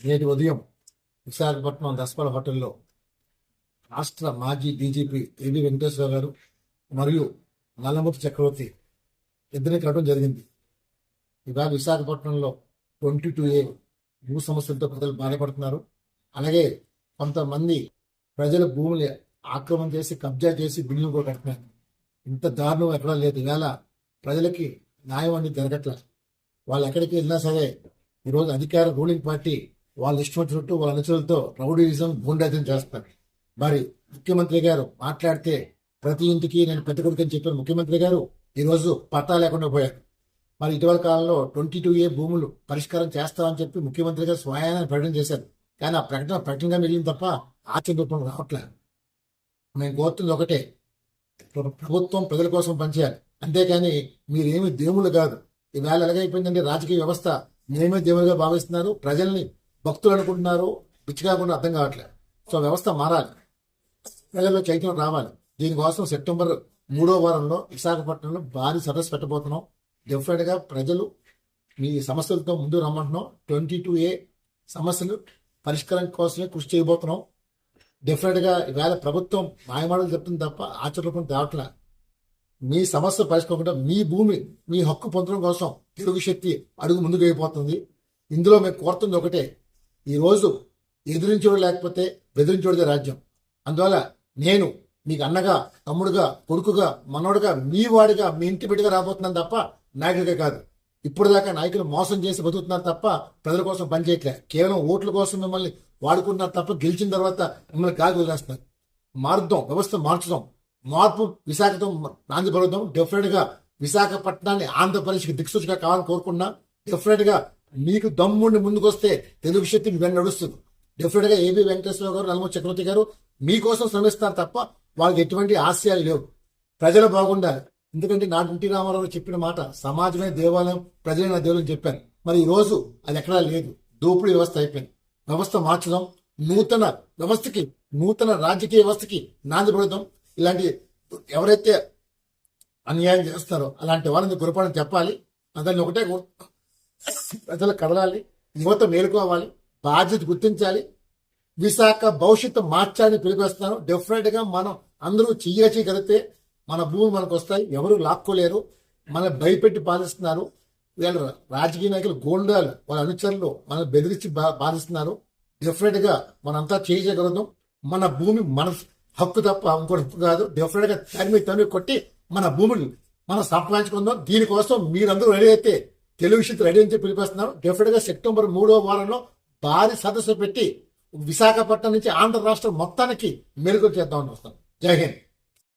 నేటి ఉదయం విశాఖపట్నం దసపల హోటల్లో రాష్ట్ర మాజీ డీజీపీ ఏబి వెంకటేశ్వర గారు మరియు నల్లమూర్తి చక్రవర్తి ఇద్దరిని కలవడం జరిగింది. ఇవాళ విశాఖపట్నంలో 22A భూ సమస్యలతో ప్రజలు బాధపడుతున్నారు. అలాగే కొంతమంది ప్రజల భూములు ఆక్రమణ చేసి కబ్జా చేసి బిల్లులు కూడా కడుతున్నారు. ఇంత దారుణం ఎక్కడా లేదు. ఇవాళ ప్రజలకి న్యాయం అనేది జరగట్లేదు. వాళ్ళు ఎక్కడికి వెళ్ళినా సరే ఈరోజు అధికార రూలింగ్ పార్టీ వాళ్ళు ఇష్టం వచ్చినట్టు వాళ్ళ అనుచరులతో రౌడీయిజం గుండాయిజం చేస్తారు. మరి ముఖ్యమంత్రి గారు మాట్లాడితే ప్రతి ఇంటికి నేను పెద్ద కొడుకు అని చెప్పిన ముఖ్యమంత్రి గారు ఈరోజు పట్టా లేకుండా పోయారు. మరి ఇటీవల కాలంలో 22A భూములు పరిష్కారం చేస్తామని చెప్పి ముఖ్యమంత్రి గారు స్వయాన్ని ప్రకటన చేశారు. కానీ ఆ ప్రకటనగా మిగిలింది తప్ప ఆచరణ రూపంలో రావట్లేదు. మేము కోరుతుంది ఒకటే, ప్రభుత్వం ప్రజల కోసం పనిచేయాలి. అంతేకాని మీరేమి దేవుళ్ళు కాదు. ఈవేళ ఎలాగైపోయిందంటే రాజకీయ వ్యవస్థ మేమే దేవులుగా భావిస్తున్నారు, ప్రజల్ని భక్తులు అనుకుంటున్నారు. పిచ్చికాకుండా అర్థం కావట్లేదు. సో వ్యవస్థ మారాలి, ప్రజల్లో చైతన్యం రావాలి. దీనికోసం సెప్టెంబర్ 3వ వారంలో విశాఖపట్నంలో భారీ సదస్సు పెట్టబోతున్నాం. డెఫినెట్గా ప్రజలు మీ సమస్యలతో ముందు రమ్మంటున్నాం. 22A సమస్యలు పరిష్కారం కోసమే కృషి చేయబోతున్నాం. డెఫినెట్గా ఈవేళ ప్రభుత్వం మాయమాటలు చెప్తుంది తప్ప ఆచరణ తేవట్లే. మీ సమస్య పరిష్కరించకుండా మీ భూమి మీ హక్కు పొందడం కోసం తెలుగు శక్తి అడుగు ముందుకు అయిపోతుంది. ఇందులో మేము కోరుతుంది ఒకటే, ఈరోజు ఎదిరించోడు లేకపోతే బెదిరించోడిదే రాజ్యం. అందువల్ల నేను మీకు అన్నగా, తమ్ముడుగా, కొడుకుగా, మనోడుగా, మీ వాడిగా, మీ ఇంటి బిడ్డగా రాబోతున్నాను తప్ప నాయకుడిగా కాదు. ఇప్పుడు దాకా నాయకులు మోసం చేసి బతుకుతున్నారు తప్ప ప్రజల కోసం పనిచేయట్లే. కేవలం ఓట్ల కోసం మిమ్మల్ని వాడుకున్నారు తప్ప గెలిచిన తర్వాత మిమ్మల్ని కాగి వదిలేస్తున్నారు. మారుద్దాం, వ్యవస్థ మార్చుదాం, మార్పు విశాఖతో నాంది పలుకుదాం. డెఫినెట్గా విశాఖపట్నాన్ని ఆంధ్రప్రదేశ్కి దిక్సూచిగా కావాలని కోరుకున్నా. డెఫినెట్గా మీకు దమ్ముండి ముందుకు వస్తే తెలుగు శక్తి మీ వెంట నడుస్తుంది. డెఫినెట్గా ఏబి వెంకటేశ్వర గారు, నల్లమూర్తి చక్రవర్తి గారు మీకోసం శ్రమిస్తారు తప్ప వాళ్ళకి ఎటువంటి ఆశయాలు లేవు. ప్రజలు బాగుండాలి. ఎందుకంటే ఎన్టీ రామారావు చెప్పిన మాట, సమాజమే దేవాలయం, ప్రజలే నా దేవులని చెప్పారు. మరి ఈ రోజు అది ఎక్కడా లేదు. దోపిడీ వ్యవస్థ అయిపోయింది. వ్యవస్థ మార్చడం, నూతన వ్యవస్థకి, నూతన రాజకీయ వ్యవస్థకి నాంది పడదాం. ఇలాంటి ఎవరైతే అన్యాయం చేస్తారో అలాంటి వాళ్ళని గురపడని చెప్పాలి. అందరిని ఒకటే ప్రజలు కదలాలి, యువత మేలుకోవాలి, బాధ్యత గుర్తించాలి. విశాఖ భవిష్యత్తు మార్చాలని పిలుపుస్తున్నాను. డెఫినెట్గా మనం అందరూ చేయగలిగితే మన భూములు మనకు వస్తాయి. ఎవరు లాక్కోలేరు. మన భయపెట్టి పాలిస్తున్నారు వీళ్ళు రాజకీయ నాయకులు, గోండాలు, వాళ్ళ అనుచరులు మన బెదిరించి బాధిస్తున్నారు. డెఫినెట్గా మనంతా చేయగలుగుతాం. మన భూమి మన హక్కు తప్ప ఇంకోటి హక్కు కాదు. డెఫినెట్గా తరిమి కొట్టి మన భూమిని మనం సంపాదించుకుందాం. దీనికోసం మీరందరూ రెడీ అయితే తెలుగు శక్తి రెడీ అని చెప్పి పిలిపిస్తున్నారు. డెఫినెట్గా సెప్టెంబర్ 3వ వారంలో భారీ సదస్సు పెట్టి విశాఖపట్నం నుంచి ఆంధ్ర రాష్ట్రం మొత్తానికి మెరుగు చేద్దామని వస్తాం. జై హింద్.